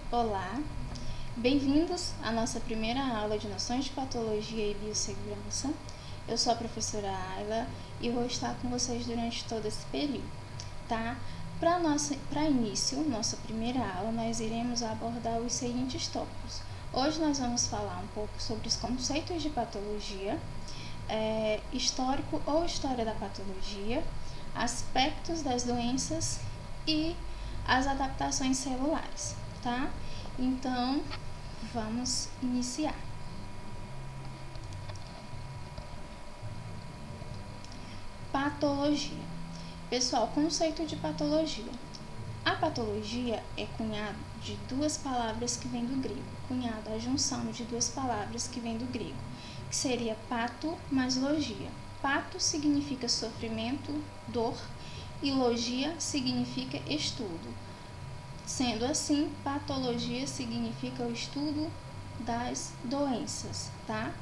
Olá, bem-vindos à nossa primeira aula de noções de patologia e biossegurança. Eu sou a professora Ayla e vou estar com vocês durante todo esse período, tá? Para início, nossa primeira aula, nós iremos abordar os seguintes tópicos. Hoje nós vamos falar um pouco sobre os conceitos de patologia, histórico ou história da patologia, aspectos das doenças e as adaptações celulares, tá? Então, vamos iniciar. Patologia. Pessoal, conceito de patologia. A patologia é cunhado de duas palavras que vêm do grego. Cunhado, a junção de duas palavras que vêm do grego, que seria pato mais logia. Pato significa sofrimento, dor, e logia significa estudo. Sendo assim, patologia significa o estudo das doenças, tá?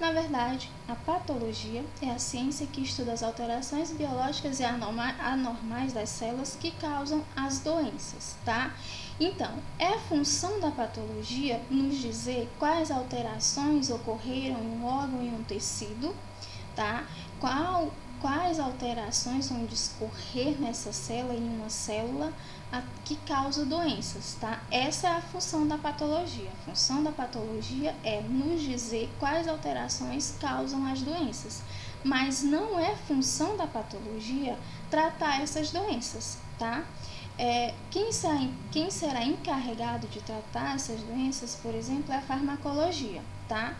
Na verdade, a patologia é a ciência que estuda as alterações biológicas e anormais das células que causam as doenças, tá? Então, é função da patologia nos dizer quais alterações ocorreram em um órgão e um tecido, tá? Quais alterações vão discorrer nessa célula, em uma célula, que causa doenças, tá? Essa é a função da patologia. A função da patologia é nos dizer quais alterações causam as doenças, mas não é função da patologia tratar essas doenças, tá? Quem será encarregado de tratar essas doenças, por exemplo, é a farmacologia, tá?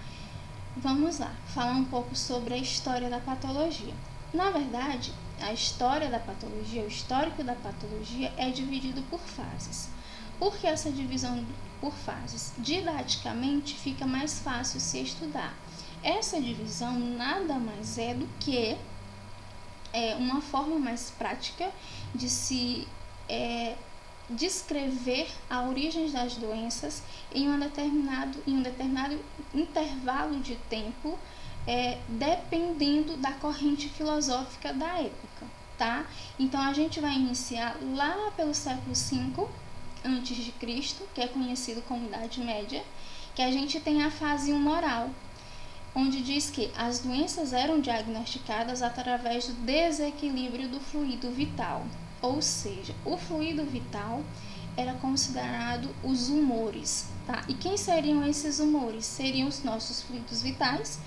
Vamos lá, falar um pouco sobre a história da patologia. Na verdade, a história da patologia, o histórico da patologia é dividido por fases. Por que essa divisão por fases? Didaticamente fica mais fácil se estudar. Essa divisão nada mais é do que uma forma mais prática de se descrever a origem das doenças em um determinado intervalo de tempo, dependendo da corrente filosófica da época, tá? Então, a gente vai iniciar lá pelo século V a.C., que é conhecido como Idade Média, que a gente tem a fase humoral, onde diz que as doenças eram diagnosticadas através do desequilíbrio do fluido vital, ou seja, o fluido vital era considerado os humores, tá? E quem seriam esses humores? Seriam os nossos fluidos vitais,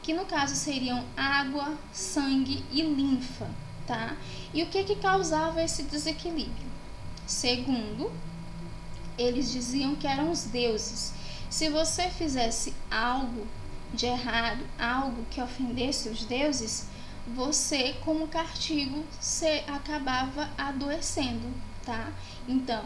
que no caso seriam água, sangue e linfa, tá? E o que causava esse desequilíbrio? Segundo, eles diziam que eram os deuses. Se você fizesse algo de errado, algo que ofendesse os deuses, você, como castigo, acabava adoecendo, tá? Então,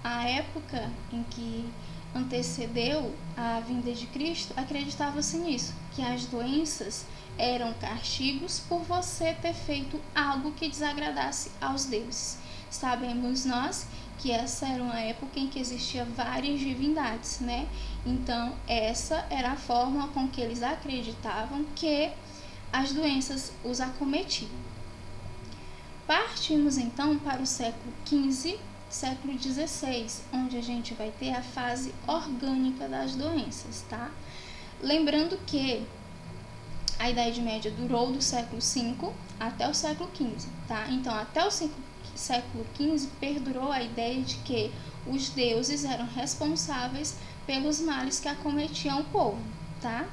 a época em que antecedeu a vinda de Cristo, acreditava-se nisso, que as doenças eram castigos por você ter feito algo que desagradasse aos deuses. Sabemos nós que essa era uma época em que existia várias divindades, né? Então, essa era a forma com que eles acreditavam que as doenças os acometiam. Partimos então para o século XV, século XVI, onde a gente vai ter a fase orgânica das doenças, tá? Lembrando que a Idade Média durou do século V até o século XV, tá? Então, até o século XV perdurou a ideia de que os deuses eram responsáveis pelos males que acometiam o povo, tá?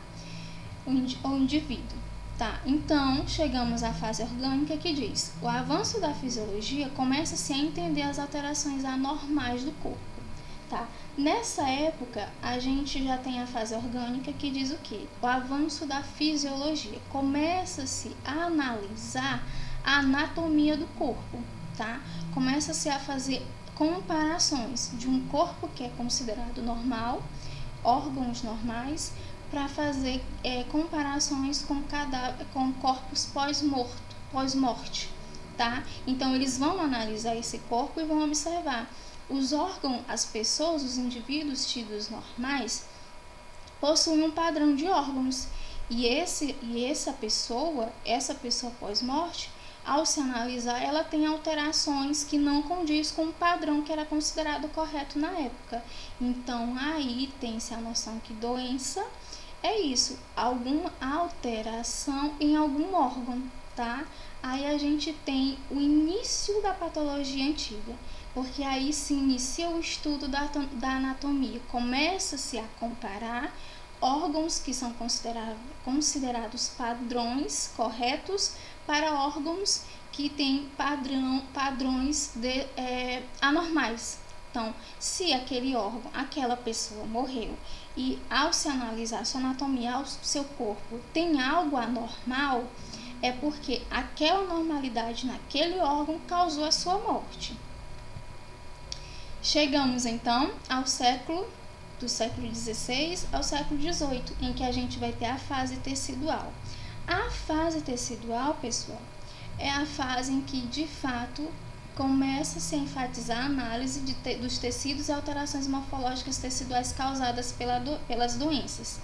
O indivíduo. Tá, então chegamos à fase orgânica que diz: o avanço da fisiologia começa-se a entender as alterações anormais do corpo. Tá? Nessa época, a gente já tem a fase orgânica que diz o quê? O avanço da fisiologia. Começa-se a analisar a anatomia do corpo, tá? Começa-se a fazer comparações de um corpo que é considerado normal, órgãos normais, para fazer comparações com corpos pós-morte, tá? Então, eles vão analisar esse corpo e vão observar os órgãos, as pessoas, os indivíduos tidos normais, possuem um padrão de órgãos. E essa pessoa pós-morte, ao se analisar, ela tem alterações que não condiz com o padrão que era considerado correto na época. Então, aí tem-se a noção que doença é isso, alguma alteração em algum órgão, tá? Aí a gente tem o início da patologia antiga, porque aí se inicia o estudo da anatomia, começa-se a comparar órgãos que são considerados padrões corretos para órgãos que têm padrões anormais. Então, se aquele órgão, aquela pessoa morreu e ao se analisar sua anatomia, ao seu corpo, tem algo anormal, é porque aquela normalidade naquele órgão causou a sua morte. Chegamos então do século XVI ao século XVIII, em que a gente vai ter a fase tecidual. A fase tecidual, pessoal, é a fase em que, de fato, começa-se a enfatizar a análise dos tecidos e alterações morfológicas teciduais causadas pelas doenças.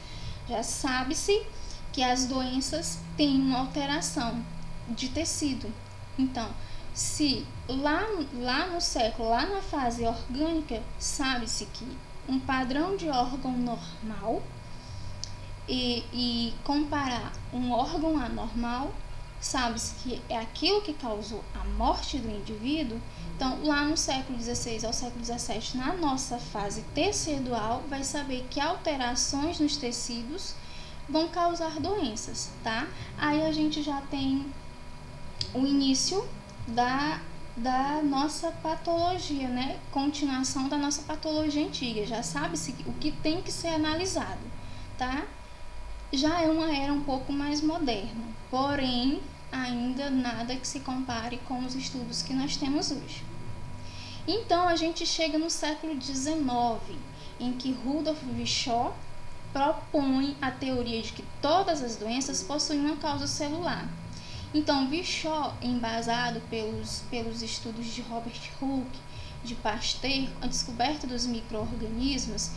Já sabe-se que as doenças têm uma alteração de tecido. Então, se lá no século, lá na fase orgânica, sabe-se que um padrão de órgão normal e comparar um órgão anormal, sabe-se que é aquilo que causou a morte do indivíduo. Então, lá no século XVI ao século XVII, na nossa fase tecidual, vai saber que alterações nos tecidos vão causar doenças, tá? Aí a gente já tem o início da nossa patologia, né? Continuação da nossa patologia antiga. Já sabe-se o que tem que ser analisado, tá? Já é uma era um pouco mais moderna, porém, ainda nada que se compare com os estudos que nós temos hoje. Então, a gente chega no século XIX, em que Rudolf Virchow propõe a teoria de que todas as doenças possuem uma causa celular. Então, Virchow, embasado pelos estudos de Robert Hooke, de Pasteur, a descoberta dos micro-organismos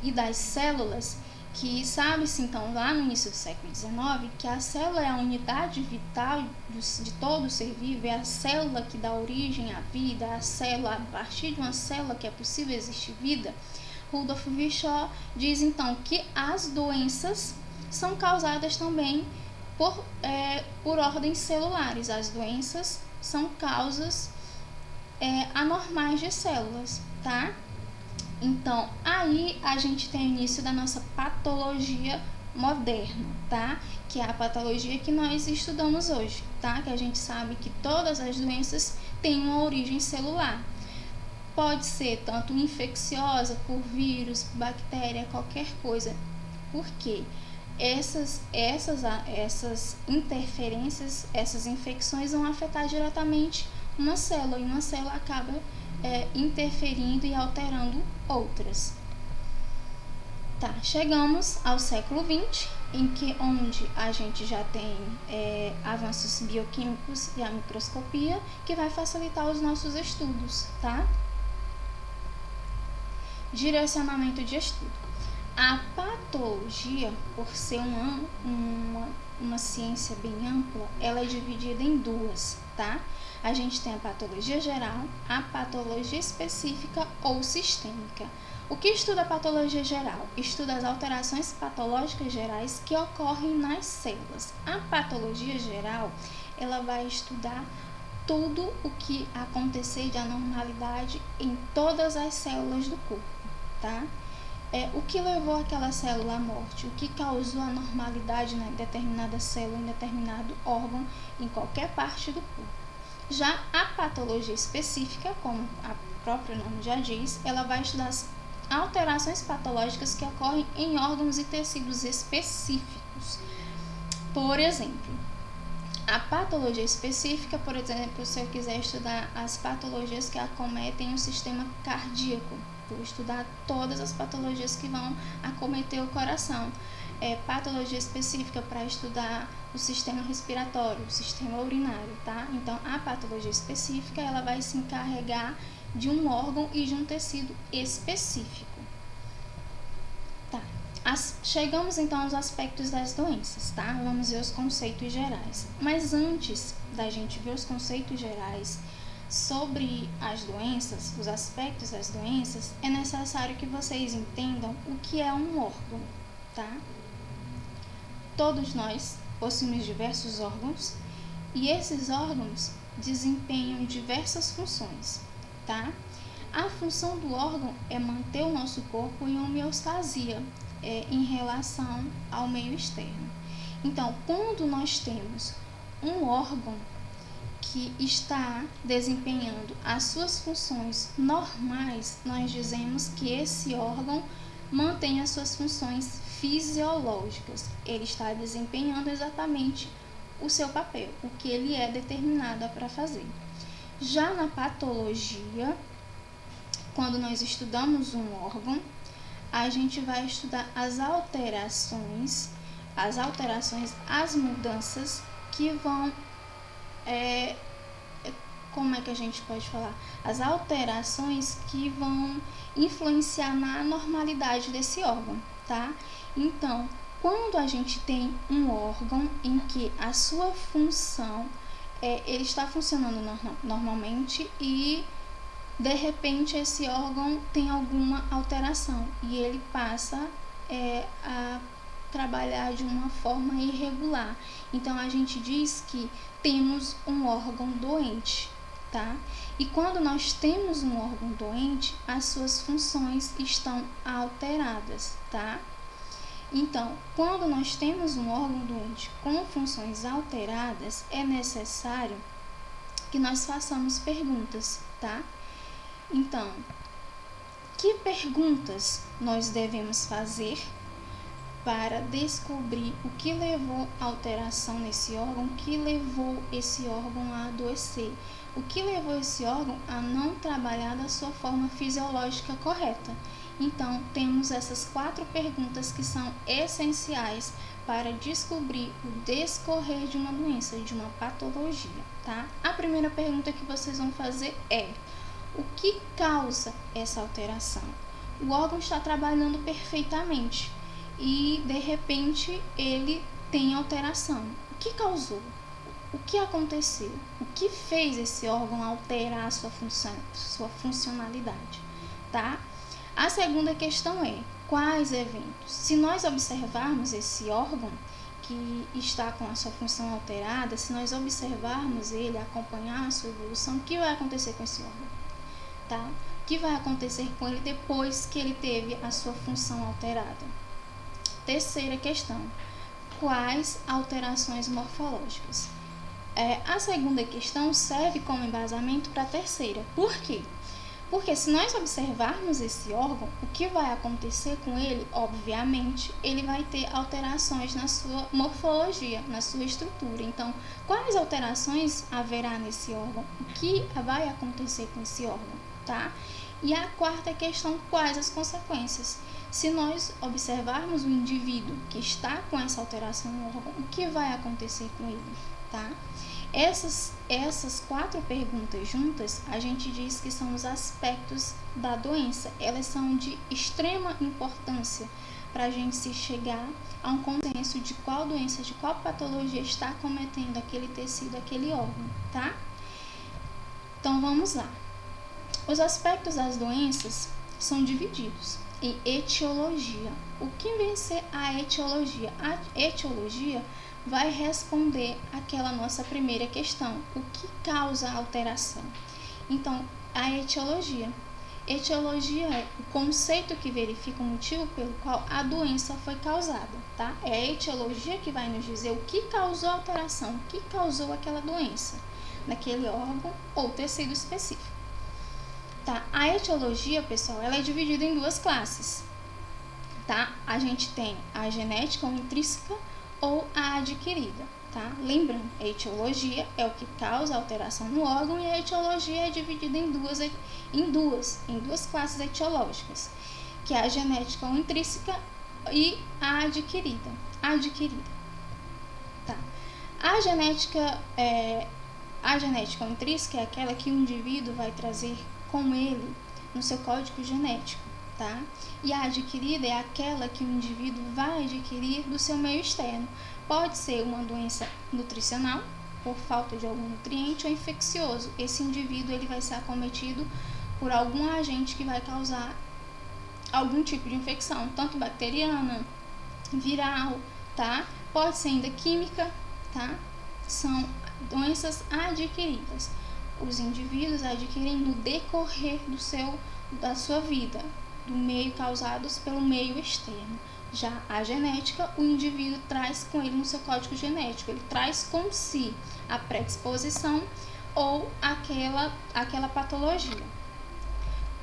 e das células, que sabe-se então lá no início do século XIX que a célula é a unidade vital de todo ser vivo, é a célula que dá origem à vida, a partir de uma célula que é possível existir vida. Rudolf Virchow diz então que as doenças são causadas também por ordens celulares. As doenças são causas anormais de células, tá? Então, aí a gente tem o início da nossa patologia moderna, tá? Que é a patologia que nós estudamos hoje, tá? Que a gente sabe que todas as doenças têm uma origem celular. Pode ser tanto infecciosa, por vírus, bactéria, qualquer coisa. Por quê? Essas interferências, essas infecções vão afetar diretamente uma célula, e uma célula acaba interferindo e alterando outras. Tá, chegamos ao século XX, onde a gente já tem avanços bioquímicos e a microscopia, que vai facilitar os nossos estudos, tá? Direcionamento de estudo. A patologia, por ser uma ciência bem ampla, ela é dividida em duas, tá? A gente tem a patologia geral, a patologia específica ou sistêmica. O que estuda a patologia geral? Estuda as alterações patológicas gerais que ocorrem nas células. A patologia geral, ela vai estudar tudo o que acontecer de anormalidade em todas as células do corpo, tá? O que levou aquela célula à morte, o que causou a anormalidade em determinada célula, em determinado órgão, em qualquer parte do corpo. Já a patologia específica, como o próprio nome já diz, ela vai estudar as alterações patológicas que ocorrem em órgãos e tecidos específicos. Por exemplo, a patologia específica, por exemplo, se eu quiser estudar as patologias que acometem o sistema cardíaco, vou estudar todas as patologias que vão acometer o coração. Patologia específica para estudar o sistema respiratório, o sistema urinário, tá? Então, a patologia específica, ela vai se encarregar de um órgão e de um tecido específico. Tá. Chegamos, então, aos aspectos das doenças, tá? Vamos ver os conceitos gerais. Mas antes, da gente ver os conceitos gerais sobre as doenças, os aspectos das doenças, é necessário que vocês entendam o que é um órgão, tá? Todos nós possuímos diversos órgãos e esses órgãos desempenham diversas funções, tá? A função do órgão é manter o nosso corpo em homeostasia em relação ao meio externo. Então, quando nós temos um órgão que está desempenhando as suas funções normais, nós dizemos que esse órgão mantém as suas funções fisiológicas. Ele está desempenhando exatamente o seu papel, o que ele é determinado para fazer. Já na patologia, quando nós estudamos um órgão, a gente vai estudar as alterações, as mudanças que vão, como é que a gente pode falar? As alterações que vão influenciar na anormalidade desse órgão, tá? Então, quando a gente tem um órgão em que a sua função, ele está funcionando normalmente e de repente esse órgão tem alguma alteração e ele passa a trabalhar de uma forma irregular. Então a gente diz que temos um órgão doente, tá? E quando nós temos um órgão doente, as suas funções estão alteradas, tá? Então, quando nós temos um órgão doente com funções alteradas, é necessário que nós façamos perguntas, tá? Então, que perguntas nós devemos fazer para descobrir o que levou à alteração nesse órgão, o que levou esse órgão a adoecer, o que levou esse órgão a não trabalhar da sua forma fisiológica correta. Então, temos essas 4 perguntas que são essenciais para descobrir o decorrer de uma doença, de uma patologia, tá? A primeira pergunta que vocês vão fazer é: o que causa essa alteração? O órgão está trabalhando perfeitamente e, de repente, ele tem alteração. O que causou? O que aconteceu? O que fez esse órgão alterar a sua função, sua funcionalidade, tá? A segunda questão é: quais eventos? Se nós observarmos esse órgão que está com a sua função alterada, se nós observarmos ele, acompanhar a sua evolução, o que vai acontecer com esse órgão? Tá? O que vai acontecer com ele depois que ele teve a sua função alterada? Terceira questão: quais alterações morfológicas? A segunda questão serve como embasamento para a terceira. Por quê? Porque se nós observarmos esse órgão, o que vai acontecer com ele? Obviamente, ele vai ter alterações na sua morfologia, na sua estrutura. Então, quais alterações haverá nesse órgão? O que vai acontecer com esse órgão, tá? E a quarta questão: quais as consequências? Se nós observarmos o indivíduo que está com essa alteração no órgão, o que vai acontecer com ele, tá? Essas 4 perguntas juntas, a gente diz que são os aspectos da doença. Elas são de extrema importância para a gente se chegar a um consenso de qual doença, de qual patologia está cometendo aquele tecido, aquele órgão, tá? Então, vamos lá. Os aspectos das doenças são divididos em etiologia. O que vem ser a etiologia? A etiologia vai responder aquela nossa primeira questão: o que causa a alteração? Então, a etiologia. Etiologia é o conceito que verifica o motivo pelo qual a doença foi causada, tá? É a etiologia que vai nos dizer o que causou a alteração, o que causou aquela doença naquele órgão ou tecido específico. Tá? A etiologia, pessoal, ela é dividida em 2 classes, tá? A gente tem a genética ou intrínseca ou a adquirida, tá? Lembrando, a etiologia é o que causa alteração no órgão e a etiologia é dividida em duas classes etiológicas, que é a genética ou intrínseca e a adquirida. Tá? A genética ou intrínseca é aquela que o indivíduo vai trazer com ele no seu código genético, tá? E a adquirida é aquela que o indivíduo vai adquirir do seu meio externo. Pode ser uma doença nutricional, por falta de algum nutriente, ou infeccioso. Esse indivíduo ele vai ser acometido por algum agente que vai causar algum tipo de infecção, tanto bacteriana, viral, tá? Pode ser ainda química, tá? São doenças adquiridas. Os indivíduos adquirem no decorrer da sua vida, do meio causados pelo meio externo. Já a genética, o indivíduo traz com ele no seu código genético, ele traz com si a predisposição ou aquela patologia.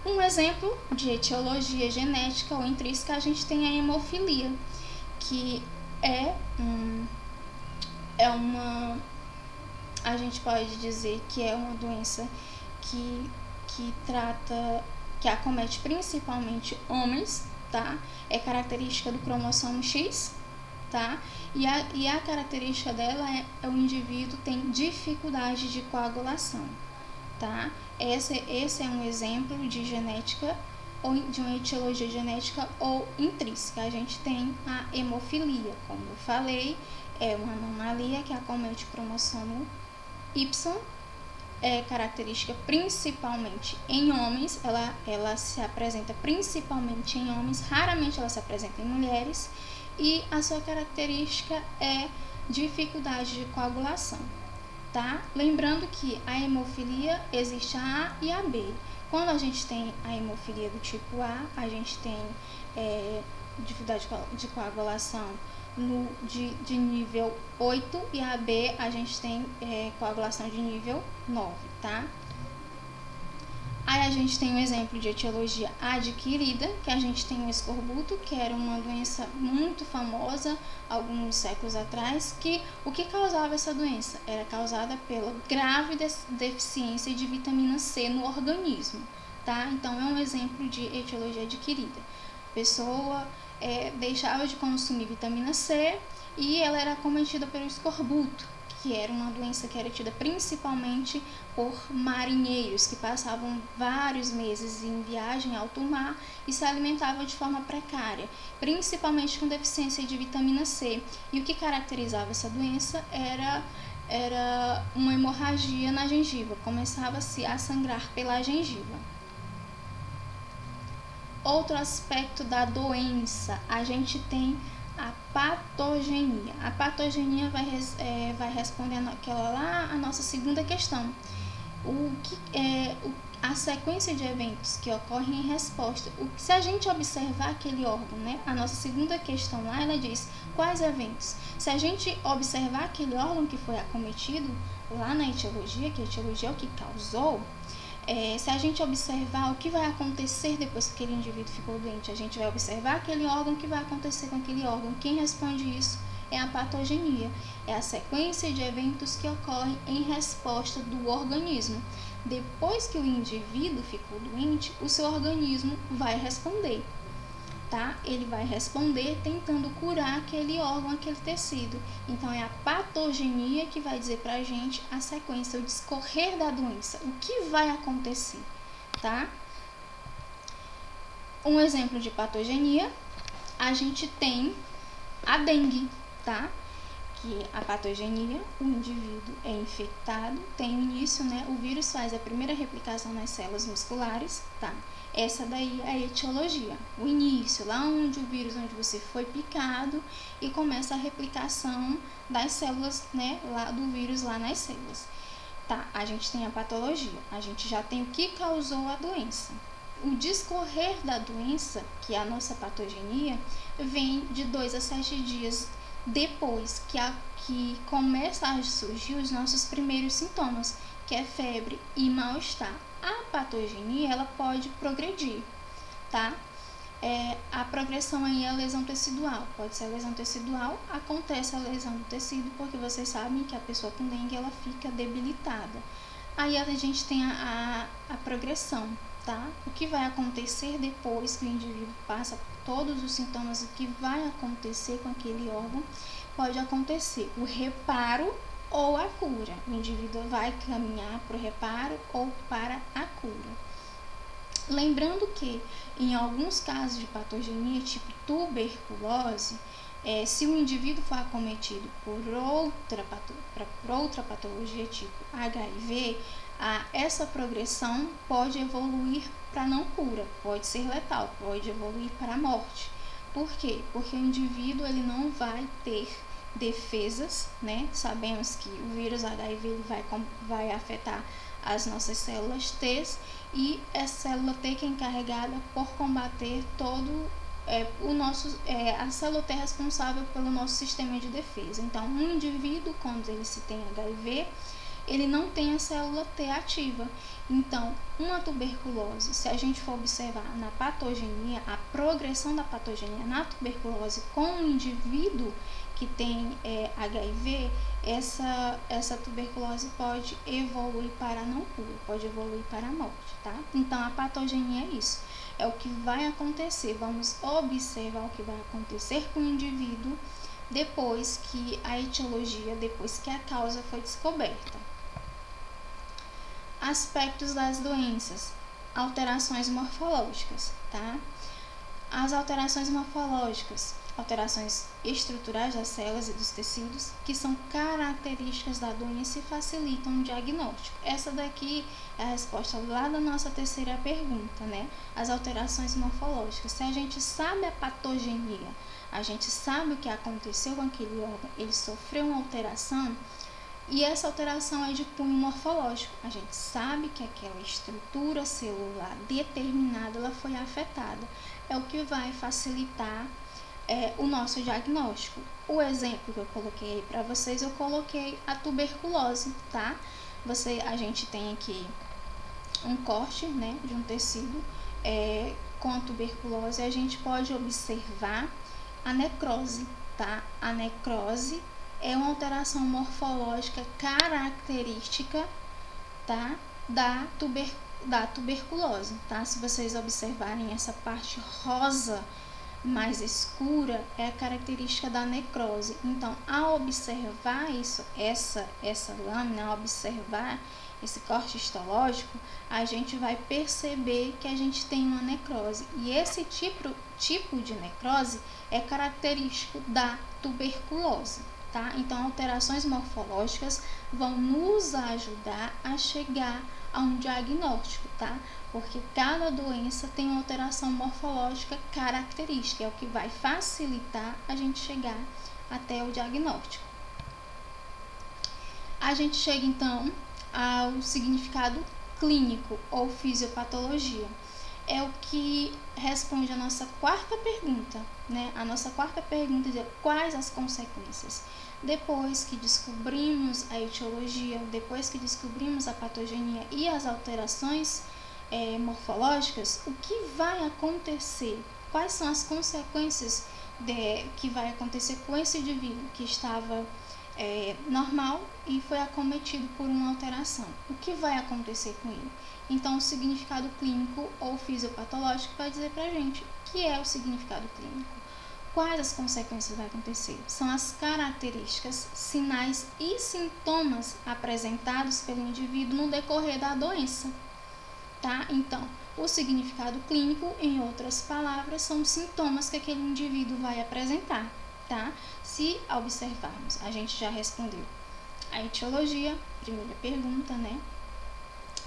Um exemplo de etiologia genética ou intrínseca, a gente tem a hemofilia, que a gente pode dizer que é uma doença que acomete principalmente homens, tá? É característica do cromossomo X, tá? E a característica dela é o indivíduo tem dificuldade de coagulação, tá? Esse é um exemplo de genética ou de uma etiologia genética ou intrínseca. A gente tem a hemofilia, como eu falei, é uma anomalia que acomete o cromossomo Y, é característica principalmente em homens, ela se apresenta principalmente em homens, raramente ela se apresenta em mulheres, e a sua característica é dificuldade de coagulação, tá? Lembrando que a hemofilia existe a A e a B. Quando a gente tem a hemofilia do tipo A, a gente tem dificuldade de coagulação de nível 8, e a B a gente tem coagulação de nível 9, tá? Aí a gente tem um exemplo de etiologia adquirida, que a gente tem o escorbuto, que era uma doença muito famosa alguns séculos atrás, que o que causava essa doença? Era causada pela grave deficiência de vitamina C no organismo, tá? Então é um exemplo de etiologia adquirida. A pessoa deixava de consumir vitamina C e ela era acometida pelo escorbuto, que era uma doença que era tida principalmente por marinheiros que passavam vários meses em viagem em alto mar e se alimentavam de forma precária, principalmente com deficiência de vitamina C. E o que caracterizava essa doença era uma hemorragia na gengiva, começava-se a sangrar pela gengiva. Outro aspecto da doença, a gente tem a patogenia. A patogenia vai respondendo a nossa segunda questão. A sequência de eventos que ocorrem em resposta. Se a gente observar aquele órgão, né? A nossa segunda questão lá, ela diz quais eventos. Se a gente observar aquele órgão que foi acometido lá na etiologia, que a etiologia é o que causou, se a gente observar o que vai acontecer depois que aquele indivíduo ficou doente, a gente vai observar aquele órgão, o que vai acontecer com aquele órgão. Quem responde isso é a patogenia, é a sequência de eventos que ocorrem em resposta do organismo. Depois que o indivíduo ficou doente, o seu organismo vai responder, tá? Ele vai responder tentando curar aquele órgão, aquele tecido. Então, é a patogenia que vai dizer pra gente a sequência, o discorrer da doença, o que vai acontecer, tá? Um exemplo de patogenia, a gente tem a dengue, tá? Que a patogenia, o indivíduo é infectado, tem o início, né? O vírus faz a primeira replicação nas células musculares, tá? Essa daí é a etiologia, o início, lá onde onde você foi picado e começa a replicação das células, né? Lá do vírus lá nas células. Tá, a gente tem a patologia, a gente já tem o que causou a doença. O discorrer da doença, que é a nossa patogenia, vem de 2 a 7 dias depois que começa a surgir os nossos primeiros sintomas, que é febre e mal-estar. A patogenia, ela pode progredir, tá? A progressão aí é a lesão tecidual. Pode ser a lesão tecidual, acontece a lesão do tecido, porque vocês sabem que a pessoa com dengue, ela fica debilitada. Aí a gente tem a progressão, tá? O que vai acontecer depois que o indivíduo passa por todos os sintomas, o que vai acontecer com aquele órgão, pode acontecer o reparo ou a cura. O indivíduo vai caminhar para o reparo ou para a cura. Lembrando que em alguns casos de patogenia, tipo tuberculose, se o indivíduo for acometido por outra patologia tipo HIV, essa progressão pode evoluir para não cura, pode ser letal, pode evoluir para a morte. Por quê? Porque o indivíduo ele não vai ter defesas, né? Sabemos que o vírus HIV ele vai afetar as nossas células T e essa célula T que é encarregada por combater todo a célula T é responsável pelo nosso sistema de defesa. Então, um indivíduo, quando ele se tem HIV, ele não tem a célula T ativa. Então, uma tuberculose, se a gente for observar na patogenia, a progressão da patogenia na tuberculose com o indivíduo que tem HIV, essa tuberculose pode evoluir para a não cura, pode evoluir para a morte, tá? Então, a patogenia é isso, é o que vai acontecer. Vamos observar o que vai acontecer com o indivíduo depois que a etiologia, depois que a causa foi descoberta. Aspectos das doenças, alterações morfológicas, tá? As alterações morfológicas, alterações estruturais das células e dos tecidos, que são características da doença e facilitam o diagnóstico. Essa daqui é a resposta lá da nossa terceira pergunta, né? As alterações morfológicas. Se a gente sabe a patogenia, a gente sabe o que aconteceu com aquele órgão, ele sofreu uma alteração, e essa alteração é de cunho morfológico. A gente sabe que aquela estrutura celular determinada ela foi afetada. É o que vai facilitar o nosso diagnóstico. O exemplo que eu coloquei aí para vocês, eu coloquei a tuberculose, tá? A gente tem aqui um corte, né, de um tecido com a tuberculose. A gente pode observar a necrose, tá? A necrose é uma alteração morfológica característica, tá? da tuberculose, tá? Se vocês observarem essa parte rosa mais escura, é a característica da necrose. Então, ao observar essa lâmina, ao observar esse corte histológico, a gente vai perceber que a gente tem uma necrose. E esse tipo de necrose é característico da tuberculose, tá? Então, alterações morfológicas vão nos ajudar a chegar a um diagnóstico, tá? Porque cada doença tem uma alteração morfológica característica, é o que vai facilitar a gente chegar até o diagnóstico. A gente chega então ao significado clínico ou fisiopatologia. É o que responde a nossa quarta pergunta, né? A nossa quarta pergunta é quais as consequências. Depois que descobrimos a etiologia, depois que descobrimos a patogenia e as alterações morfológicas, o que vai acontecer? Quais são as consequências que vai acontecer com esse indivíduo que estava normal e foi acometido por uma alteração? O que vai acontecer com ele? Então, o significado clínico ou fisiopatológico vai dizer pra gente o que é o significado clínico. Quais as consequências vai acontecer? São as características, sinais e sintomas apresentados pelo indivíduo no decorrer da doença, tá? Então, o significado clínico, em outras palavras, são os sintomas que aquele indivíduo vai apresentar, tá? Se observarmos, a gente já respondeu a etiologia, primeira pergunta, né?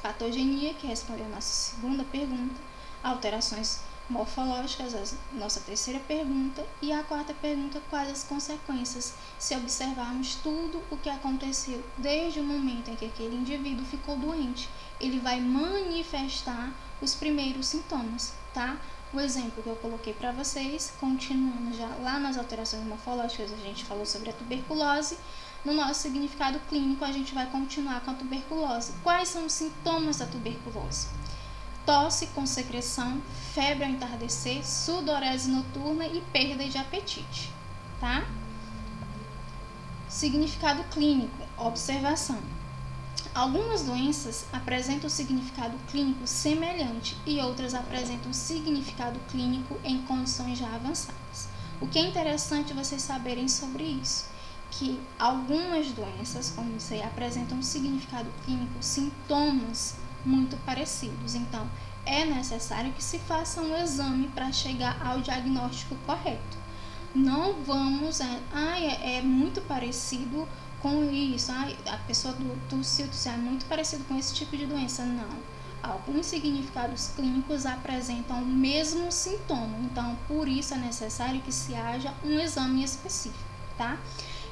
Patogenia, que respondeu a nossa segunda pergunta, alterações morfológicas, a nossa terceira pergunta, e a quarta pergunta, quais as consequências, se observarmos tudo o que aconteceu desde o momento em que aquele indivíduo ficou doente, ele vai manifestar os primeiros sintomas, tá? O exemplo que eu coloquei para vocês, continuando já lá nas alterações morfológicas, a gente falou sobre a tuberculose. No nosso significado clínico, a gente vai continuar com a tuberculose. Quais são os sintomas da tuberculose? Tosse com secreção, febre ao entardecer, sudorese noturna e perda de apetite, tá? Significado clínico, observação. Algumas doenças apresentam significado clínico semelhante e outras apresentam significado clínico em condições já avançadas. O que é interessante vocês saberem sobre isso, que algumas doenças, como isso aí, apresentam significado clínico, sintomas muito parecidos. Então, é necessário que se faça um exame para chegar ao diagnóstico correto. Não vamos, é muito parecido com isso, a pessoa tossiu, é muito parecido com esse tipo de doença. Não. Alguns significados clínicos apresentam o mesmo sintoma, então por isso é necessário que se haja um exame específico, tá?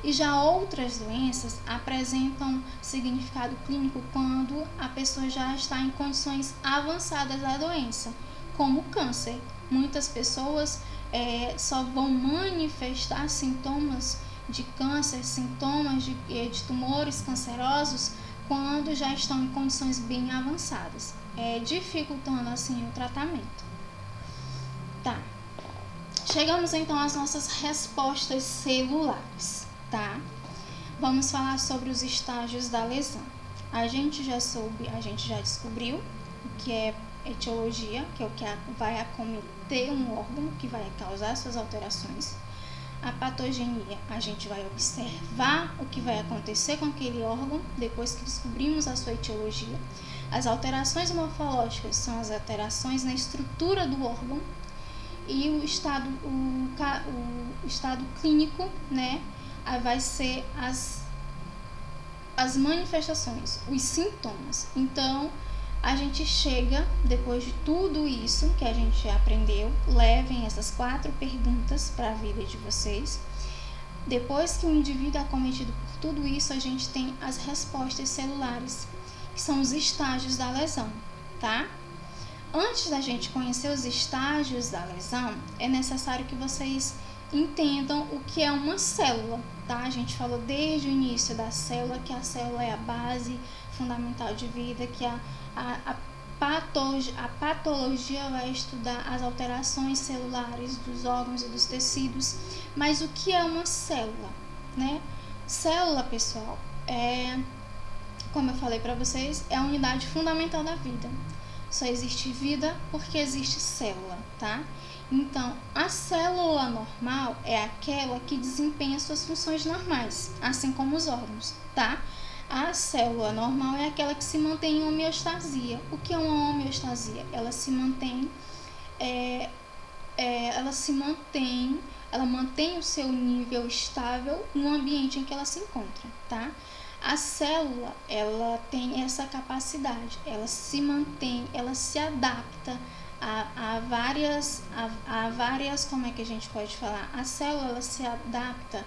E já outras doenças apresentam significado clínico quando a pessoa já está em condições avançadas da doença, como o câncer. Muitas pessoas só vão manifestar sintomas de câncer, sintomas de tumores cancerosos quando já estão em condições bem avançadas, dificultando assim o tratamento. Tá. Chegamos então às nossas respostas celulares, tá? Vamos falar sobre os estágios da lesão. A gente já descobriu o que é etiologia, que é o que vai acometer um órgão, que vai causar suas alterações. A patogenia, a gente vai observar o que vai acontecer com aquele órgão depois que descobrimos a sua etiologia. As alterações morfológicas são as alterações na estrutura do órgão. E o estado clínico, né, vai ser as manifestações, os sintomas. Então, a gente chega, depois de tudo isso que a gente já aprendeu, levem essas 4 perguntas para a vida de vocês. Depois que o indivíduo é acometido por tudo isso, a gente tem as respostas celulares, que são os estágios da lesão, tá? Antes da gente conhecer os estágios da lesão, é necessário que vocês entendam o que é uma célula, tá? A gente falou desde o início da célula que a célula é a base fundamental de vida, que a patologia vai estudar as alterações celulares dos órgãos e dos tecidos. Mas o que é uma célula, né? Célula, pessoal, como eu falei para vocês, é a unidade fundamental da vida. Só existe vida porque existe célula, tá? Então, a célula normal é aquela que desempenha suas funções normais, assim como os órgãos, tá? A célula normal é aquela que se mantém em homeostasia. O que é uma homeostasia? Ela mantém o seu nível estável no ambiente em que ela se encontra, tá? A célula, ela tem essa capacidade, ela se mantém, ela se adapta a várias, como é que a gente pode falar? A célula, ela se adapta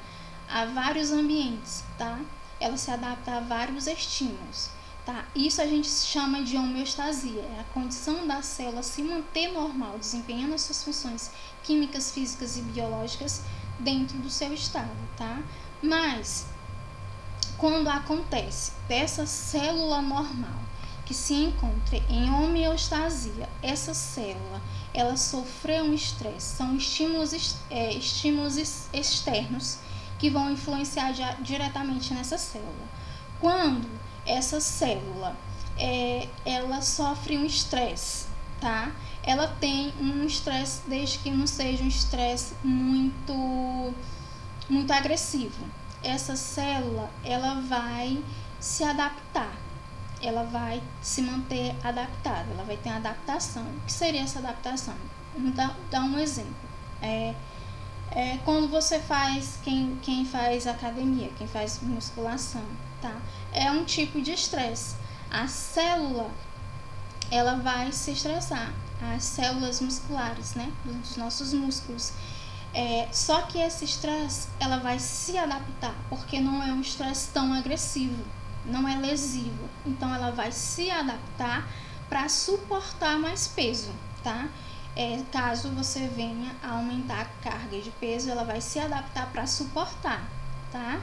a vários ambientes, tá? Ela se adapta a vários estímulos, tá? Isso a gente chama de homeostasia, é a condição da célula se manter normal, desempenhando as suas funções químicas, físicas e biológicas dentro do seu estado, tá? Mas quando acontece dessa célula normal que se encontra em homeostasia, essa célula, ela sofreu um estresse, são estímulos externos que vão influenciar diretamente nessa célula. Quando essa célula ela sofre um estresse, tá? Ela tem um estresse, desde que não seja um estresse muito agressivo. Essa célula, ela vai se adaptar, ela vai se manter adaptada, ela vai ter uma adaptação. O que seria essa adaptação? Vamos dar um exemplo. Quando você faz, quem faz academia, quem faz musculação, tá? É um tipo de estresse. A célula, ela vai se estressar, as células musculares, né, dos nossos músculos. Só que esse estresse, ela vai se adaptar, porque não é um estresse tão agressivo, não é lesivo. Então, ela vai se adaptar para suportar mais peso, tá? Caso você venha a aumentar a carga de peso, ela vai se adaptar para suportar, tá?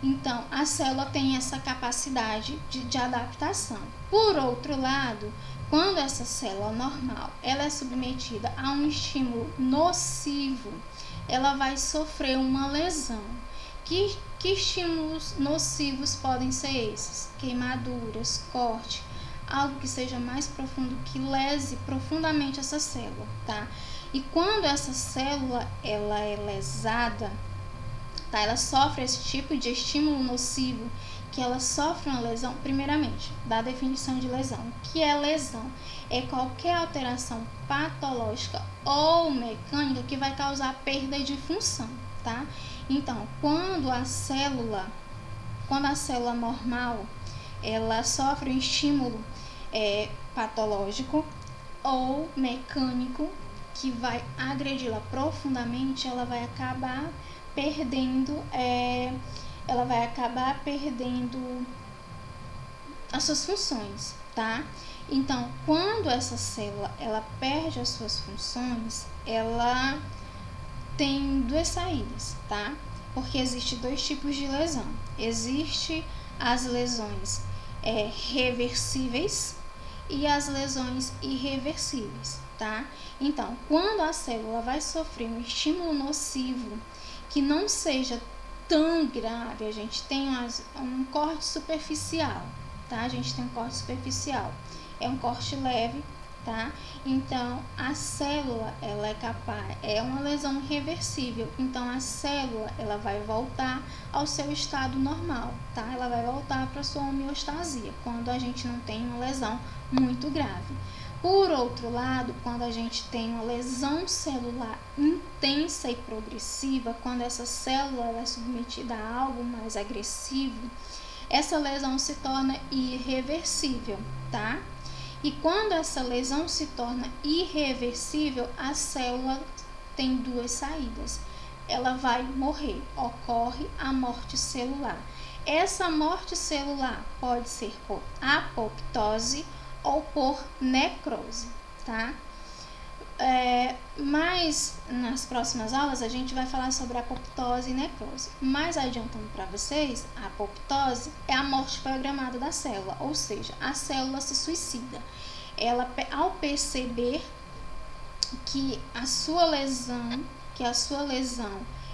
Então, a célula tem essa capacidade de adaptação. Por outro lado, quando essa célula normal ela é submetida a um estímulo nocivo, ela vai sofrer uma lesão. Que estímulos nocivos podem ser esses? Queimaduras, corte, algo que seja mais profundo, que lese profundamente essa célula, tá? E quando essa célula ela é lesada, tá? Ela sofre esse tipo de estímulo nocivo que ela sofre uma lesão, primeiramente, da definição de lesão. O que é lesão? É qualquer alteração patológica ou mecânica que vai causar perda de função, tá? Então, quando a célula normal, ela sofre um estímulo patológico ou mecânico que vai agredi-la profundamente, ela vai acabar perdendo as suas funções, tá? Então, quando essa célula ela perde as suas funções, ela tem duas saídas, tá? Porque existe dois tipos de lesão. Existe as lesões reversíveis e as lesões irreversíveis, tá? Então, quando a célula vai sofrer um estímulo nocivo que não seja tão grave, a gente tem um corte superficial, tá? A gente tem um corte superficial, é um corte leve, tá? Então, a célula, ela é uma lesão irreversível, então a célula, ela vai voltar ao seu estado normal, tá? Ela vai voltar para sua homeostasia, quando a gente não tem uma lesão muito grave. Por outro lado, quando a gente tem uma lesão celular intensa e progressiva, quando essa célula é submetida a algo mais agressivo, essa lesão se torna irreversível, tá? E quando essa lesão se torna irreversível, a célula tem duas saídas. Ela vai morrer, ocorre a morte celular. Essa morte celular pode ser por apoptose ou por necrose, tá? Mas nas próximas aulas a gente vai falar sobre apoptose e necrose. Mas adiantando para vocês, a apoptose é a morte programada da célula, ou seja, a célula se suicida. Ela, ao perceber que a sua lesão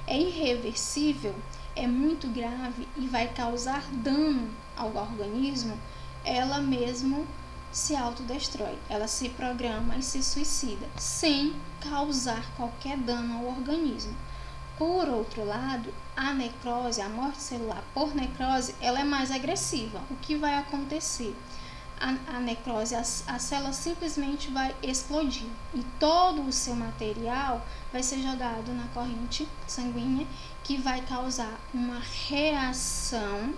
é irreversível, é muito grave e vai causar dano ao organismo, ela mesmo se autodestrói, ela se programa e se suicida, sem causar qualquer dano ao organismo. Por outro lado, a necrose, a morte celular por necrose, ela é mais agressiva. O que vai acontecer? A necrose, a célula simplesmente vai explodir e todo o seu material vai ser jogado na corrente sanguínea, que vai causar uma reação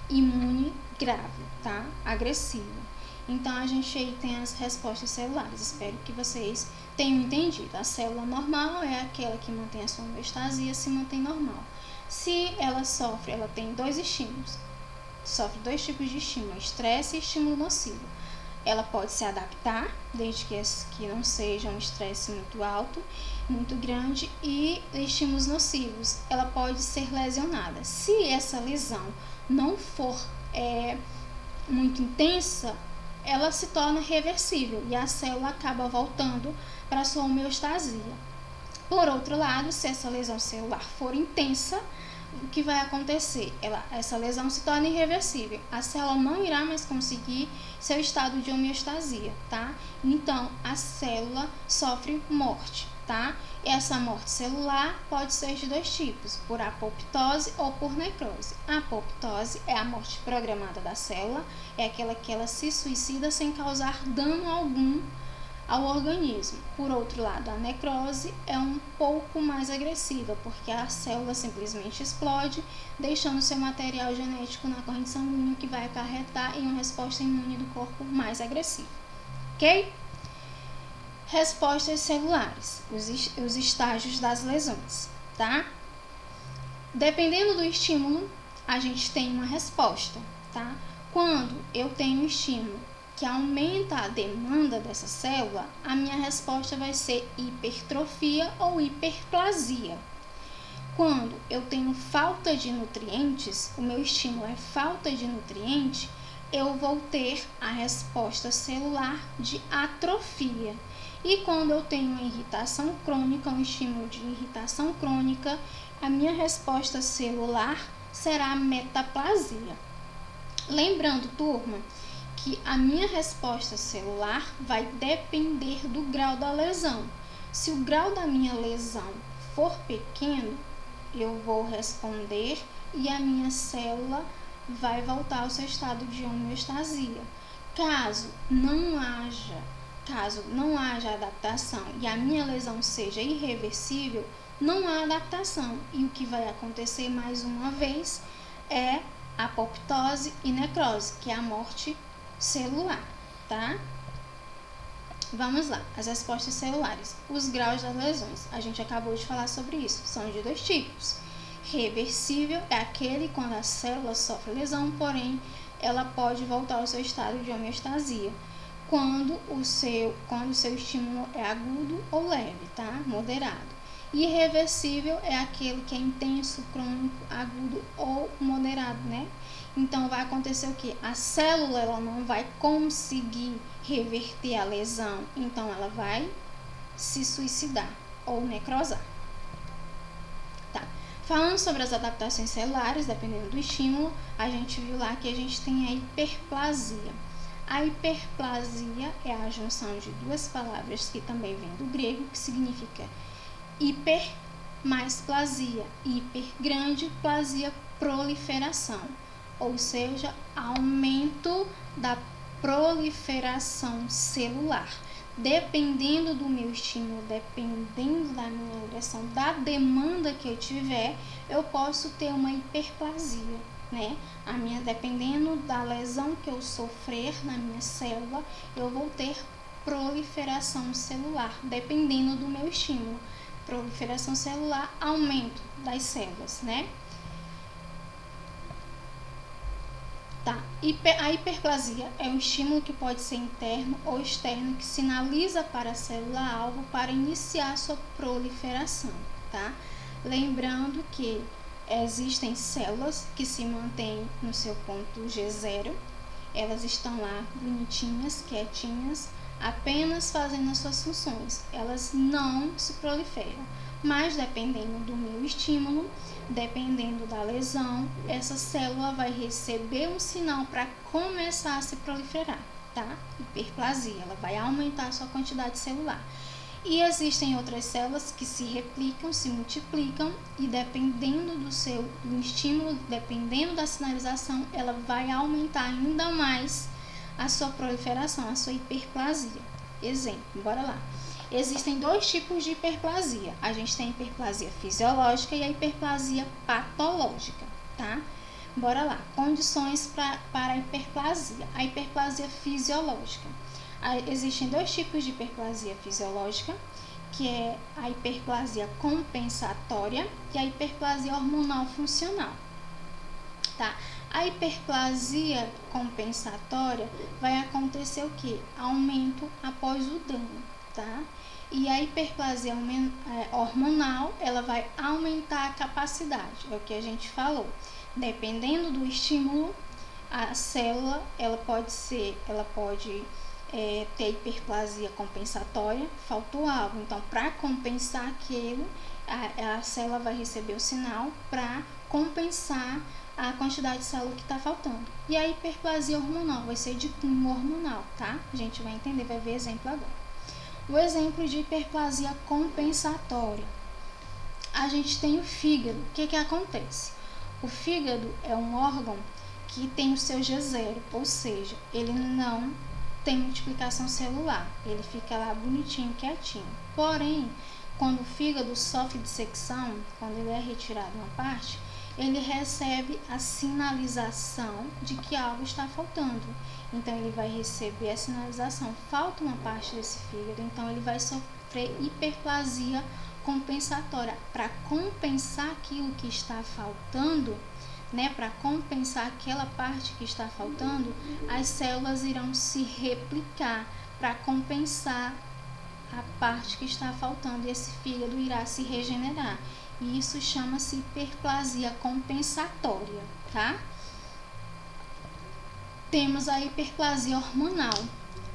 imune grave, tá? Agressiva. Então, a gente aí tem as respostas celulares. Espero que vocês tenham entendido. A célula normal é aquela que mantém a sua homeostasia, se mantém normal. Se ela sofre, ela tem dois estímulos. Sofre dois tipos de estímulo, estresse e estímulo nocivo. Ela pode se adaptar, desde que não seja um estresse muito alto, muito grande, e estímulos nocivos. Ela pode ser lesionada. Se essa lesão não for muito intensa, ela se torna reversível e a célula acaba voltando para sua homeostasia. Por outro lado, se essa lesão celular for intensa, o que vai acontecer? Essa lesão se torna irreversível. A célula não irá mais conseguir seu estado de homeostasia, tá? Então, a célula sofre morte, tá? E essa morte celular pode ser de dois tipos, por apoptose ou por necrose. A apoptose é a morte programada da célula, é aquela que ela se suicida sem causar dano algum ao organismo. Por outro lado, a necrose é um pouco mais agressiva, porque a célula simplesmente explode, deixando seu material genético na corrente sanguínea, que vai acarretar em uma resposta imune do corpo mais agressiva. Ok? Respostas celulares, os estágios das lesões, tá? Dependendo do estímulo, a gente tem uma resposta, tá? Quando eu tenho um estímulo que aumenta a demanda dessa célula, a minha resposta vai ser hipertrofia ou hiperplasia. Quando eu tenho falta de nutrientes, o meu estímulo é falta de nutriente, eu vou ter a resposta celular de atrofia. E quando eu tenho uma irritação crônica, um estímulo de irritação crônica, a minha resposta celular será metaplasia. Lembrando, turma, que a minha resposta celular vai depender do grau da lesão. Se o grau da minha lesão for pequeno, eu vou responder e a minha célula vai voltar ao seu estado de homeostasia. Caso não haja adaptação e a minha lesão seja irreversível, não há adaptação. E o que vai acontecer mais uma vez é apoptose e necrose, que é a morte celular, tá? Vamos lá, as respostas celulares. Os graus das lesões, a gente acabou de falar sobre isso, são de dois tipos. Reversível é aquele quando a célula sofre lesão, porém ela pode voltar ao seu estado de homeostasia quando o seu estímulo é agudo ou leve, tá? Moderado. Irreversível é aquele que é intenso, crônico, agudo ou moderado, né? Então vai acontecer o que? A célula ela não vai conseguir reverter a lesão, então ela vai se suicidar ou necrosar. Tá. Falando sobre as adaptações celulares, dependendo do estímulo, a gente viu lá que a gente tem a hiperplasia. A hiperplasia é a junção de duas palavras que também vem do grego, que significa hiper mais plasia. Hiper grande, plasia proliferação, ou seja, aumento da proliferação celular. Dependendo do meu estímulo, dependendo da minha agressão, da demanda que eu tiver, eu posso ter uma hiperplasia, né? Dependendo da lesão que eu sofrer na minha célula, eu vou ter proliferação celular, dependendo do meu estímulo. Proliferação celular, aumento das células, né? Tá. A hiperplasia é um estímulo que pode ser interno ou externo que sinaliza para a célula-alvo para iniciar sua proliferação, tá? Lembrando que existem células que se mantêm no seu ponto G0, elas estão lá bonitinhas, quietinhas, apenas fazendo as suas funções, elas não se proliferam, mas dependendo do meu estímulo, dependendo da lesão, essa célula vai receber um sinal para começar a se proliferar, tá? Hiperplasia, ela vai aumentar a sua quantidade celular. E existem outras células que se replicam, se multiplicam e dependendo do estímulo, dependendo da sinalização, ela vai aumentar ainda mais a sua proliferação, a sua hiperplasia. Exemplo, bora lá. Existem dois tipos de hiperplasia. A gente tem a hiperplasia fisiológica e a hiperplasia patológica, tá? Bora lá. Condições para a hiperplasia. A hiperplasia fisiológica. Existem dois tipos de hiperplasia fisiológica, que é a hiperplasia compensatória e a hiperplasia hormonal funcional, tá? A hiperplasia compensatória vai acontecer o que? Aumento após o dano, tá? E a hiperplasia hormonal, ela vai aumentar a capacidade, é o que a gente falou. Dependendo do estímulo, a célula, ela pode ter hiperplasia compensatória, faltou algo. Então, para compensar aquilo, a célula vai receber o sinal para compensar a quantidade de célula que está faltando. E a hiperplasia hormonal vai ser de cunho hormonal, tá? A gente vai entender, vai ver exemplo agora. O exemplo de hiperplasia compensatória. A gente tem o fígado. O que acontece? O fígado é um órgão que tem o seu G0, ou seja, ele não tem multiplicação celular, ele fica lá bonitinho, quietinho. Porém, quando o fígado sofre dissecção, quando ele é retirado uma parte, ele recebe a sinalização de que algo está faltando. Então, ele vai receber a sinalização, falta uma parte desse fígado, então ele vai sofrer hiperplasia compensatória. Para compensar aquilo que está faltando, né, para compensar aquela parte que está faltando, as células irão se replicar para compensar a parte que está faltando e esse fígado irá se regenerar. E isso chama-se hiperplasia compensatória, tá? Temos a hiperplasia hormonal.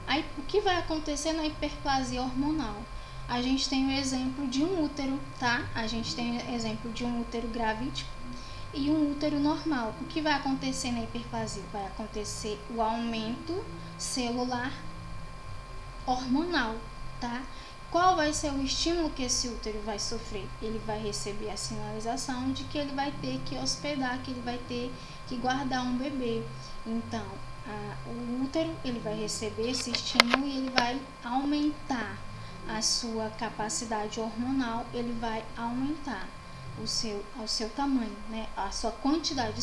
Aí, o que vai acontecer na hiperplasia hormonal? A gente tem o exemplo de um útero, tá? A gente tem o exemplo de um útero gravídico e um útero normal. O que vai acontecer na hiperplasia? Vai acontecer o aumento celular hormonal, tá? qual vai ser o estímulo que esse útero vai sofrer? Ele vai receber a sinalização de que ele vai ter que hospedar, que ele vai ter que guardar um bebê. Então, o útero ele vai receber esse estímulo e ele vai aumentar a sua capacidade hormonal, ele vai aumentar o seu tamanho, né? A sua quantidade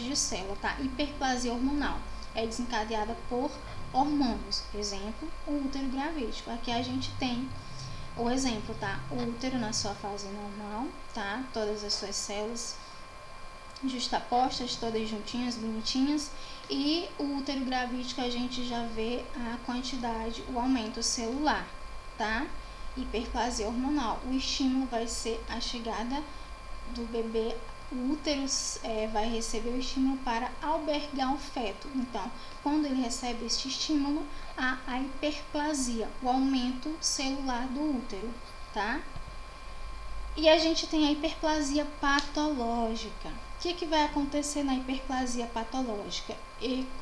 de célula, tá? Hiperplasia hormonal é desencadeada por hormônios. Exemplo, o útero gravídico. Aqui a gente tem o exemplo, tá? O útero na sua fase normal, tá? Todas as suas células justapostas, todas juntinhas, bonitinhas. E o útero gravídico a gente já vê a quantidade, o aumento celular, tá? Hiperplasia hormonal. O estímulo vai ser a chegada do bebê. O útero vai receber o estímulo para albergar o feto. Então, quando ele recebe este estímulo, há a hiperplasia, o aumento celular do útero, tá? E a gente tem a hiperplasia patológica. O que vai acontecer na hiperplasia patológica?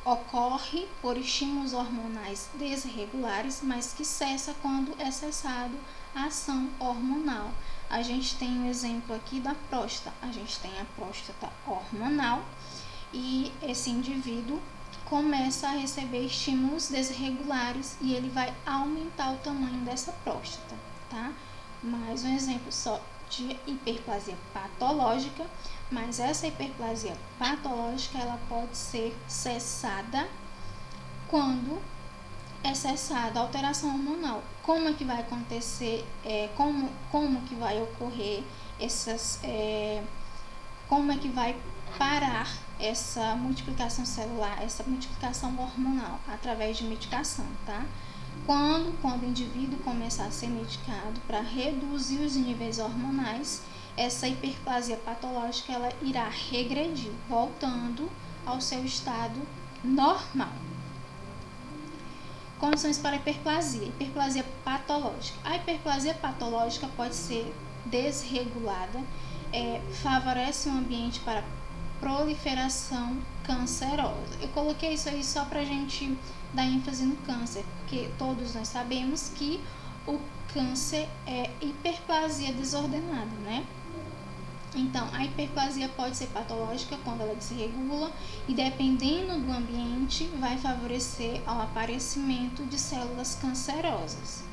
Ocorre por estímulos hormonais desregulares, mas que cessa quando é cessado a ação hormonal. A gente tem um exemplo aqui da próstata. A gente tem a próstata hormonal e esse indivíduo começa a receber estímulos desregulares e ele vai aumentar o tamanho dessa próstata, tá? Mais um exemplo só de hiperplasia patológica, mas essa hiperplasia patológica ela pode ser cessada quando é cessada a alteração hormonal. Como é que vai acontecer, como que vai ocorrer como é que vai parar essa multiplicação celular, essa multiplicação hormonal? Através de medicação, tá? Quando o indivíduo começar a ser medicado para reduzir os níveis hormonais, essa hiperplasia patológica ela irá regredir, voltando ao seu estado normal. Condições para hiperplasia patológica. A hiperplasia patológica pode ser desregulada, favorece um ambiente para proliferação cancerosa. Eu coloquei isso aí só para a gente dar ênfase no câncer, porque todos nós sabemos que o câncer é hiperplasia desordenada, né? Então, a hiperplasia pode ser patológica quando ela desregula e, dependendo do ambiente, vai favorecer ao aparecimento de células cancerosas.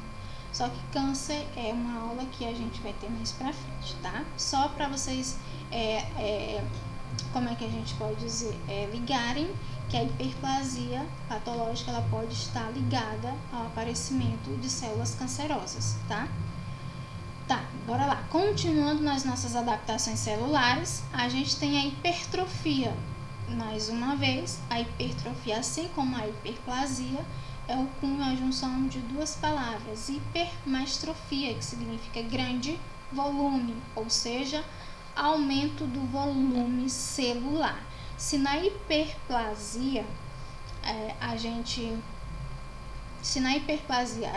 Só que câncer é uma aula que a gente vai ter mais pra frente, tá? Só para vocês, como é que a gente pode dizer, ligarem que a hiperplasia patológica ela pode estar ligada ao aparecimento de células cancerosas, tá? Tá, bora lá. Continuando nas nossas adaptações celulares, a gente tem a hipertrofia. Mais uma vez, a hipertrofia, assim como a hiperplasia, é o cunho, a junção de duas palavras, hiper mais trofia, que significa grande volume, ou seja, aumento do volume celular. Se na hiperplasia a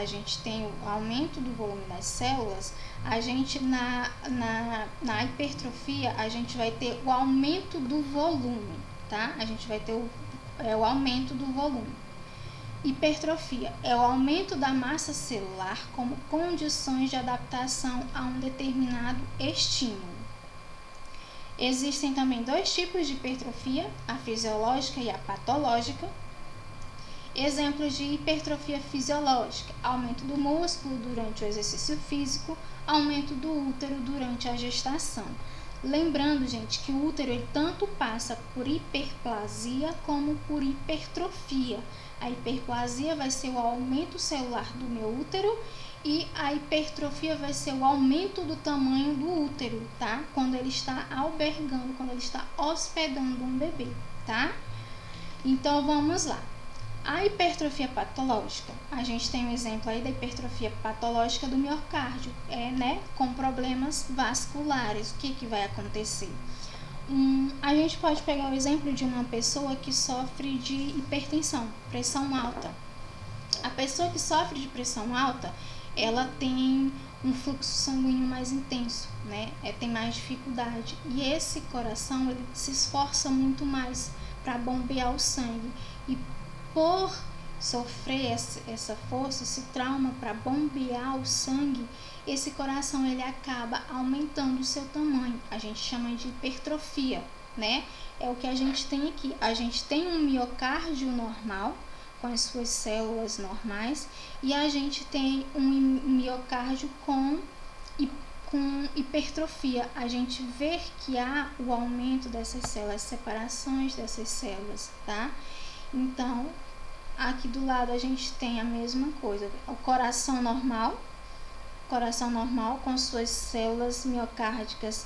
gente tem o aumento do volume das células, a gente na hipertrofia a gente vai ter o aumento do volume, tá? A gente vai ter o aumento do volume. Hipertrofia é o aumento da massa celular como condições de adaptação a um determinado estímulo. Existem também dois tipos de hipertrofia, a fisiológica e a patológica. Exemplos de hipertrofia fisiológica: aumento do músculo durante o exercício físico, aumento do útero durante a gestação. Lembrando, gente, que o útero ele tanto passa por hiperplasia como por hipertrofia. A hiperplasia vai ser o aumento celular do meu útero e a hipertrofia vai ser o aumento do tamanho do útero, tá? Quando ele está albergando, quando ele está hospedando um bebê, tá? Então, vamos lá. A hipertrofia patológica, a gente tem um exemplo aí da hipertrofia patológica do miocárdio, com problemas vasculares. O que vai acontecer? A gente pode pegar o exemplo de uma pessoa que sofre de hipertensão, pressão alta. A pessoa que sofre de pressão alta, ela tem um fluxo sanguíneo mais intenso, né? Tem mais dificuldade. E esse coração, ele se esforça muito mais para bombear o sangue. E por sofrer essa força, esse trauma para bombear o sangue, esse coração ele acaba aumentando o seu tamanho. A gente chama de hipertrofia, né? É o que a gente tem aqui. A gente tem um miocárdio normal, com as suas células normais, e a gente tem um miocárdio com hipertrofia. A gente vê que há o aumento dessas células, separações dessas células, tá? Então, aqui do lado a gente tem a mesma coisa, o coração normal com suas células miocárdicas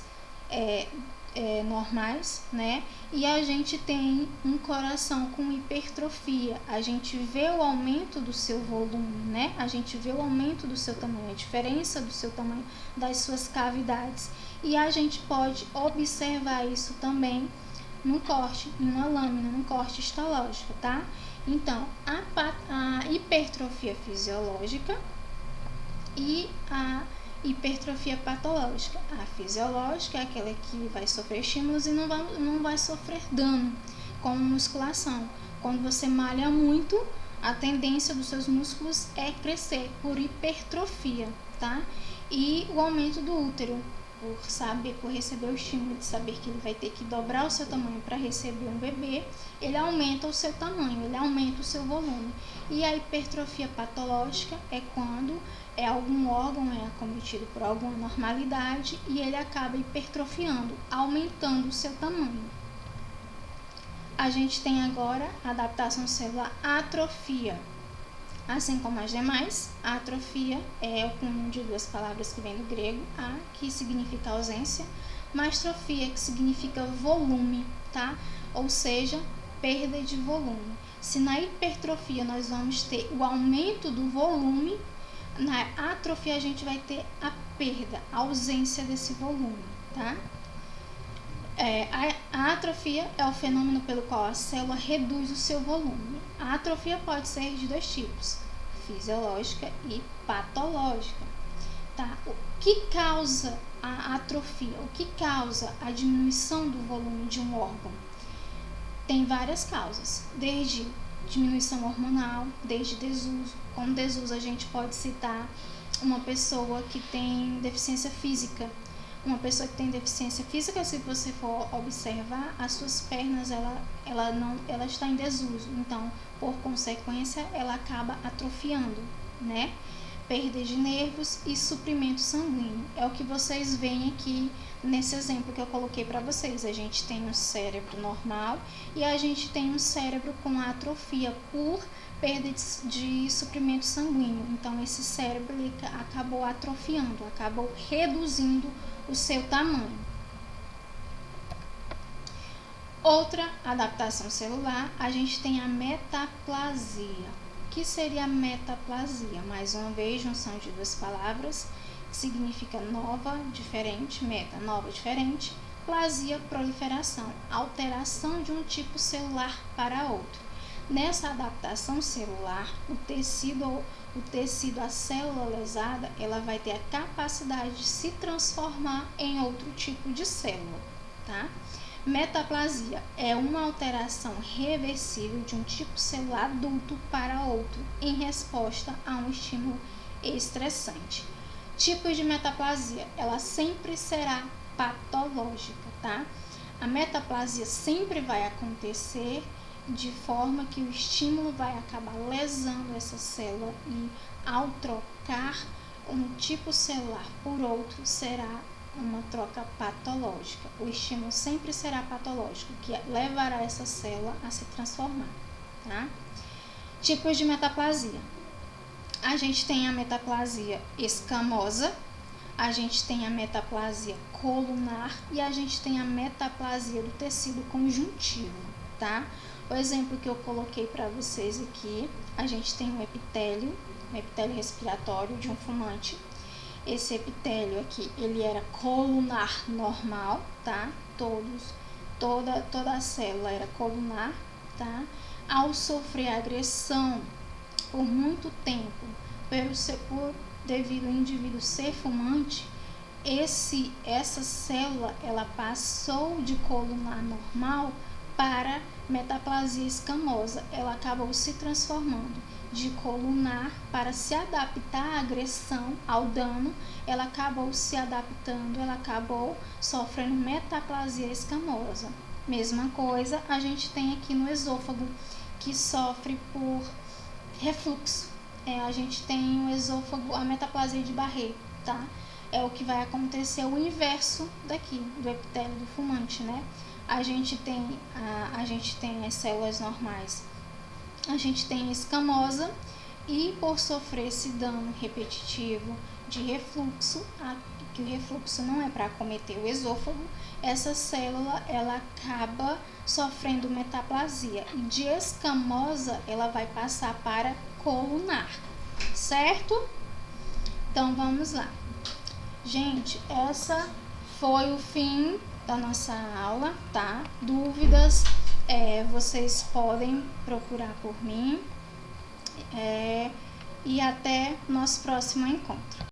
normais, né? E a gente tem um coração com hipertrofia. A gente vê o aumento do seu volume, né? A gente vê o aumento do seu tamanho, a diferença do seu tamanho, das suas cavidades. E a gente pode observar isso também num corte, em uma lâmina, num corte histológico, tá? Então, a hipertrofia fisiológica e a hipertrofia patológica. A fisiológica é aquela que vai sofrer estímulos e não vai sofrer dano, como musculação. Quando você malha muito, a tendência dos seus músculos é crescer por hipertrofia, tá? E o aumento do útero, por receber o estímulo de saber que ele vai ter que dobrar o seu tamanho para receber um bebê, ele aumenta o seu tamanho, ele aumenta o seu volume. E a hipertrofia patológica é quando algum órgão é acometido por alguma anormalidade e ele acaba hipertrofiando, aumentando o seu tamanho. A gente tem agora a adaptação celular atrofia. Assim como as demais, a atrofia é o cúmulo de duas palavras que vem do grego, a, que significa ausência, mais trofia, que significa volume, tá? Ou seja, perda de volume. Se na hipertrofia nós vamos ter o aumento do volume, na atrofia a gente vai ter a perda, a ausência desse volume, tá? A atrofia é o fenômeno pelo qual a célula reduz o seu volume. A atrofia pode ser de dois tipos, fisiológica e patológica. Tá? O que causa a atrofia? O que causa a diminuição do volume de um órgão? Tem várias causas, desde diminuição hormonal, desde desuso. Como desuso a gente pode citar uma pessoa que tem deficiência física. Uma pessoa que tem deficiência física, se você for observar, as suas pernas, ela está em desuso. Então, por consequência, ela acaba atrofiando, né? Perda de nervos e suprimento sanguíneo. É o que vocês veem aqui nesse exemplo que eu coloquei para vocês. A gente tem um cérebro normal e a gente tem um cérebro com atrofia por perda de suprimento sanguíneo. Então, esse cérebro ele acabou atrofiando, acabou reduzindo o seu tamanho. Outra adaptação celular, a gente tem a metaplasia. O que seria a metaplasia? Mais uma vez, junção de duas palavras, que significa nova, diferente, meta, nova, diferente, plasia, proliferação, alteração de um tipo celular para outro. Nessa adaptação celular, o tecido, a célula lesada, ela vai ter a capacidade de se transformar em outro tipo de célula, tá? Metaplasia é uma alteração reversível de um tipo celular adulto para outro em resposta a um estímulo estressante. Tipos de metaplasia, ela sempre será patológica, tá? A metaplasia sempre vai acontecer de forma que o estímulo vai acabar lesando essa célula e ao trocar um tipo celular por outro será uma troca patológica. O estímulo sempre será patológico, que levará essa célula a se transformar, tá? Tipos de metaplasia. A gente tem a metaplasia escamosa, a gente tem a metaplasia colunar e a gente tem a metaplasia do tecido conjuntivo, tá? O exemplo que eu coloquei para vocês aqui, a gente tem um epitélio respiratório de um fumante. Esse epitélio aqui, ele era colunar normal, tá? Toda a célula era colunar, tá? Ao sofrer agressão por muito tempo, devido ao indivíduo ser fumante, essa célula, ela passou de colunar normal para metaplasia escamosa. Ela acabou se transformando de colunar para se adaptar à agressão, ao dano. Ela acabou se adaptando, ela acabou sofrendo metaplasia escamosa. Mesma coisa a gente tem aqui no esôfago, que sofre por refluxo. A gente tem o esôfago, a metaplasia de Barré, tá? É o que vai acontecer o inverso daqui, do epitélio do fumante, né? A gente tem as células normais, a gente tem a escamosa, e por sofrer esse dano repetitivo de refluxo, que o refluxo não é para acometer o esôfago, essa célula ela acaba sofrendo metaplasia, e de escamosa ela vai passar para colunar, certo? Então vamos lá. Gente, essa foi o fim da nossa aula, tá? Dúvidas, vocês podem procurar por mim, e até nosso próximo encontro.